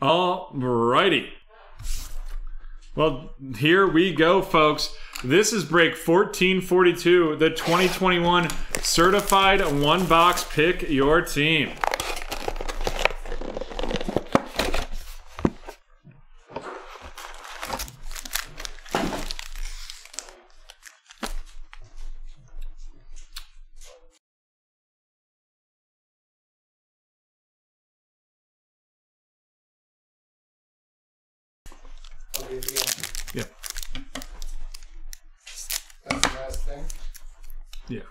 All righty. Well, here we go, folks. This is break 1442, the 2021 certified one box pick your team. Yeah. That's the last thing? Yeah.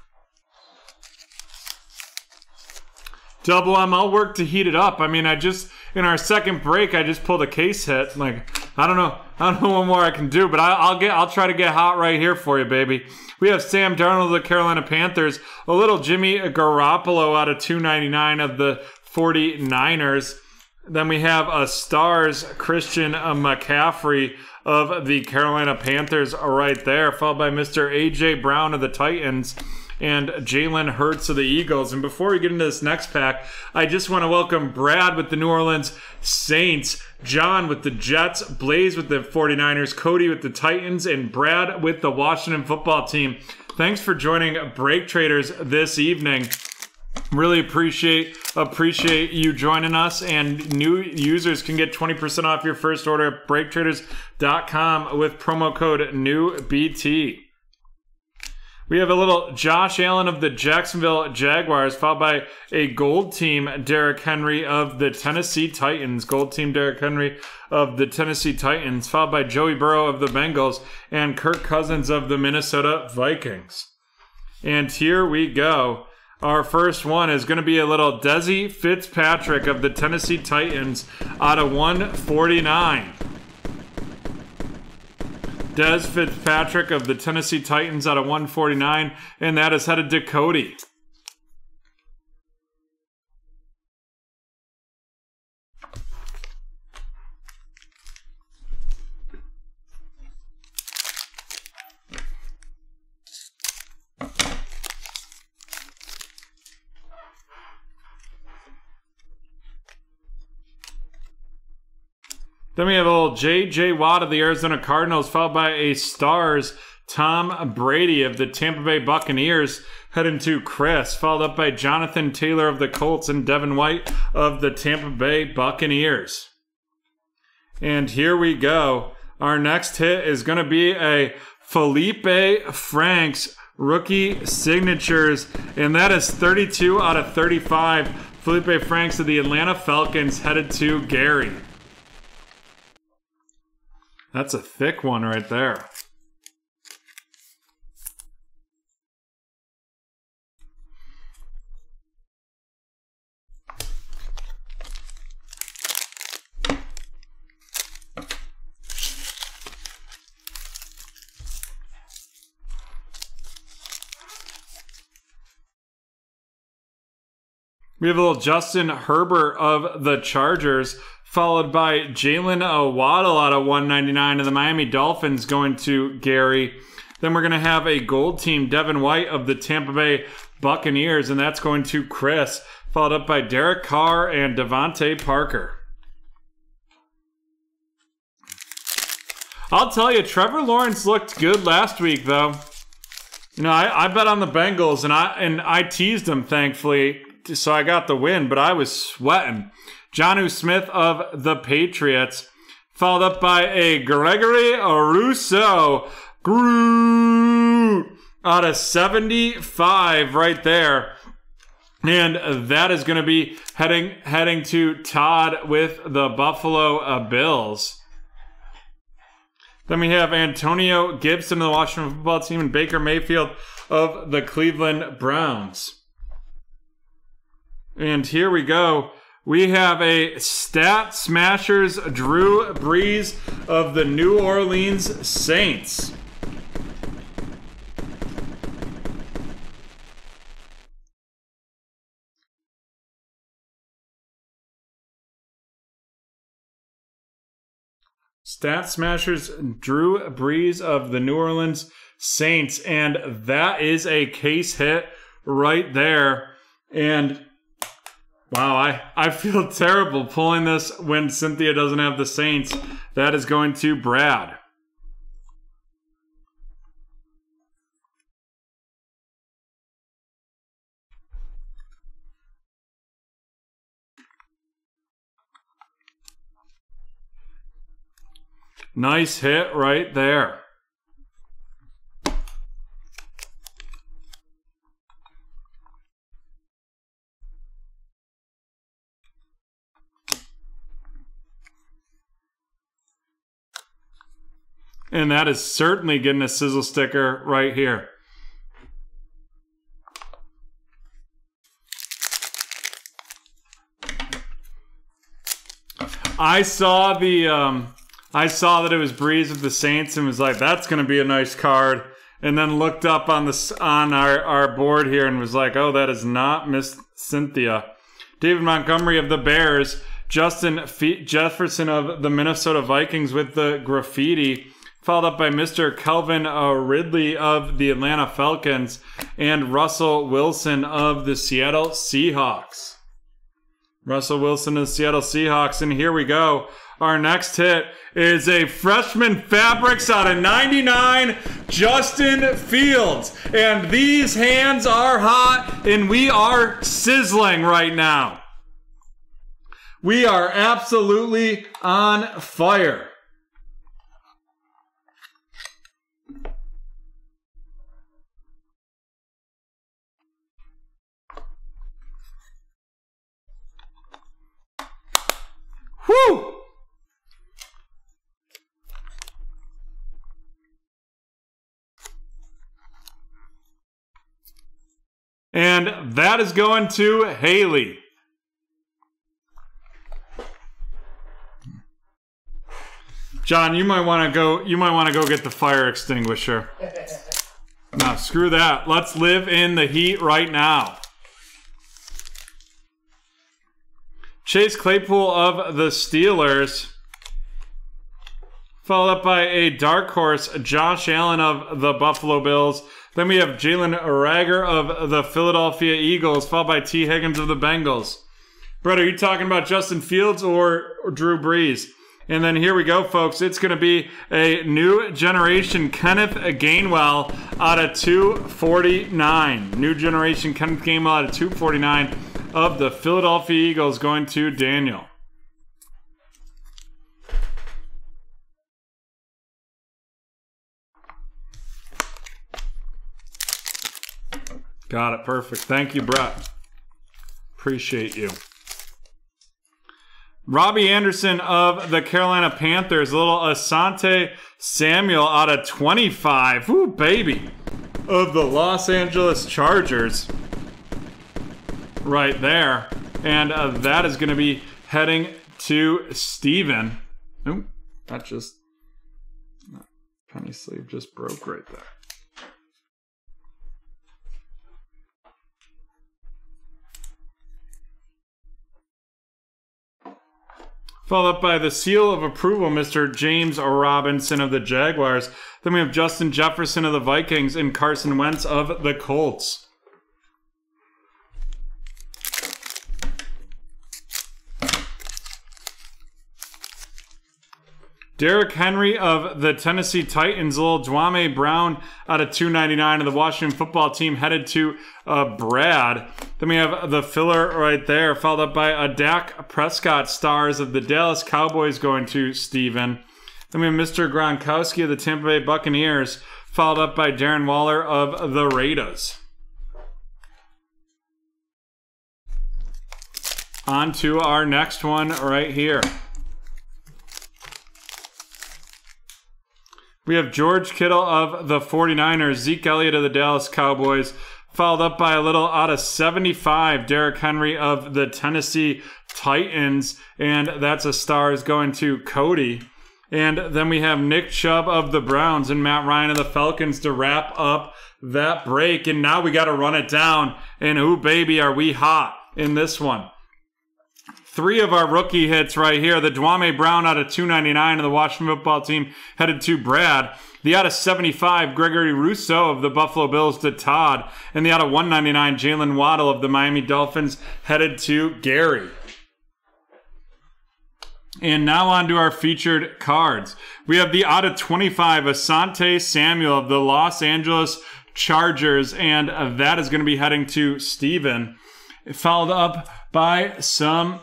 Double M, I'll work to heat it up. I mean, in our second break, I just pulled a case hit. Like, I don't know what more I can do, but I'll try to get hot right here for you, baby. We have Sam Darnold of the Carolina Panthers, a little Jimmy Garoppolo out of 299 of the 49ers. Then we have a Stars Christian McCaffrey of the Carolina Panthers right there, followed by Mr. A.J. Brown of the Titans and Jalen Hurts of the Eagles. And before we get into this next pack, I just want to welcome Brad with the New Orleans Saints, John with the Jets, Blaze with the 49ers, Cody with the Titans, and Brad with the Washington football team. Thanks for joining Break Traders this evening. Really appreciate you joining us, and new users can get 20% off your first order at BreakTraders.com with promo code NEWBT. We have a little Josh Allen of the Jacksonville Jaguars, followed by a Gold Team Derrick Henry of the Tennessee Titans. Gold Team Derrick Henry of the Tennessee Titans, followed by Joey Burrow of the Bengals and Kirk Cousins of the Minnesota Vikings. And here we go. Our first one is going to be a little Desi Fitzpatrick of the Tennessee Titans out of 149. Des Fitzpatrick of the Tennessee Titans out of 149, and that is headed to Cody. Then we have a little J.J. Watt of the Arizona Cardinals, followed by a Stars Tom Brady of the Tampa Bay Buccaneers, heading to Chris, followed up by Jonathan Taylor of the Colts and Devin White of the Tampa Bay Buccaneers. And here we go. Our next hit is going to be a Felipe Franks rookie signatures, and that is 32 out of 35. Felipe Franks of the Atlanta Falcons, headed to Gary. That's a thick one right there. We have a little Justin Herbert of the Chargers, followed by Jalen Waddle out of 199 of the Miami Dolphins, going to Gary. Then we're going to have a Gold Team Devin White of the Tampa Bay Buccaneers, and that's going to Chris, followed up by Derek Carr and Devontae Parker. I'll tell you, Trevor Lawrence looked good last week, though. You know, I bet on the Bengals, and I teased them, thankfully, so I got the win, but I was sweating. Jonnu Smith of the Patriots, followed up by a Gregory Rousseau. Groot out of 75 right there. And that is going to be heading to Todd with the Buffalo Bills. Then we have Antonio Gibson of the Washington football team and Baker Mayfield of the Cleveland Browns. And here we go. We have a Stat Smashers Drew Brees of the New Orleans Saints. Stat Smashers Drew Brees of the New Orleans Saints. And that is a case hit right there. And Wow, I feel terrible pulling this when Cynthia doesn't have the Saints. That is going to Brad. Nice hit right there. And that is certainly getting a sizzle sticker right here. I saw that it was Breeze with the Saints and was like, that's going to be a nice card. And then looked up on our board here and was like, oh, that is not Miss Cynthia. David Montgomery of the Bears. Justin Jefferson of the Minnesota Vikings with the graffiti. Followed up by Mr. Kelvin Ridley of the Atlanta Falcons. And Russell Wilson of the Seattle Seahawks. Russell Wilson of the Seattle Seahawks. And here we go. Our next hit is a freshman fabrics out of 99, Justin Fields. And these hands are hot and we are sizzling right now. We are absolutely on fire. Whew! And that is going to Haley. John, you might want to go. You might want to go get the fire extinguisher. No, screw that. Let's live in the heat right now. Chase Claypool of the Steelers. Followed up by a dark horse, Josh Allen of the Buffalo Bills. Then we have Jalen Reagor of the Philadelphia Eagles, followed by T. Higgins of the Bengals. Brett, are you talking about Justin Fields or Drew Brees? And then here we go, folks. It's going to be a new generation Kenneth Gainwell out of 249. New generation Kenneth Gainwell out of 249 of the Philadelphia Eagles going to Daniel. Got it. Perfect. Thank you, Brett. Appreciate you. Robbie Anderson of the Carolina Panthers. A little Asante Samuel out of 25. Ooh, baby. Of the Los Angeles Chargers. Right there. And that is going to be heading to Steven. Ooh, that just... penny sleeve just broke right there. Followed up by the seal of approval, Mr. James Robinson of the Jaguars. Then we have Justin Jefferson of the Vikings and Carson Wentz of the Colts. Derrick Henry of the Tennessee Titans, a little Dwame Brown out of 299 of the Washington Football Team headed to Brad. Then we have the filler right there, followed up by a Dak Prescott Stars of the Dallas Cowboys going to Steven. Then we have Mr. Gronkowski of the Tampa Bay Buccaneers, followed up by Darren Waller of the Raiders. On to our next one right here. We have George Kittle of the 49ers, Zeke Elliott of the Dallas Cowboys, followed up by a little out of 75, Derrick Henry of the Tennessee Titans, and that's a Stars going to Cody. And then we have Nick Chubb of the Browns and Matt Ryan of the Falcons to wrap up that break. And now we got to run it down, and ooh, baby, are we hot in this one. 3 of our rookie hits right here. The Dwame Brown out of 299 of the Washington Football Team headed to Brad. The out of 75, Gregory Rousseau of the Buffalo Bills to Todd. And the out of 199, Jalen Waddle of the Miami Dolphins headed to Gary. And now on to our featured cards. We have the out of 25, Asante Samuel of the Los Angeles Chargers. And that is going to be heading to Steven. Followed up by some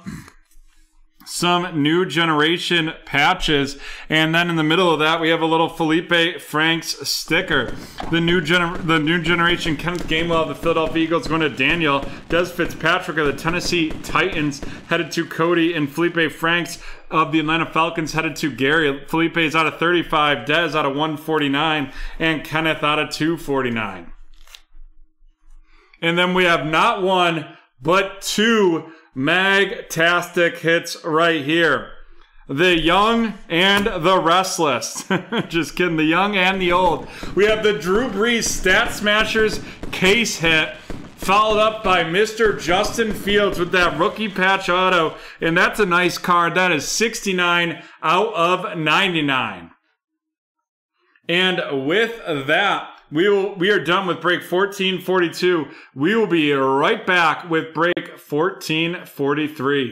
new generation patches, and then in the middle of that we have a little Felipe Franks sticker. The new generation Kenneth Gainwell of the Philadelphia Eagles going to Daniel. Des Fitzpatrick of the Tennessee Titans headed to Cody, and Felipe Franks of the Atlanta Falcons headed to Gary. Felipe is out of 35, Des out of 149, and Kenneth out of 249. And then we have not one but two Magtastic hits right here. The young and the restless. Just kidding. The young and the old. We have the Drew Brees Stat Smashers case hit, followed up by Mr. Justin Fields with that rookie patch auto. And that's a nice card. That is 69 out of 99. And with that, we are done with break 1442. We will be right back with break 1443.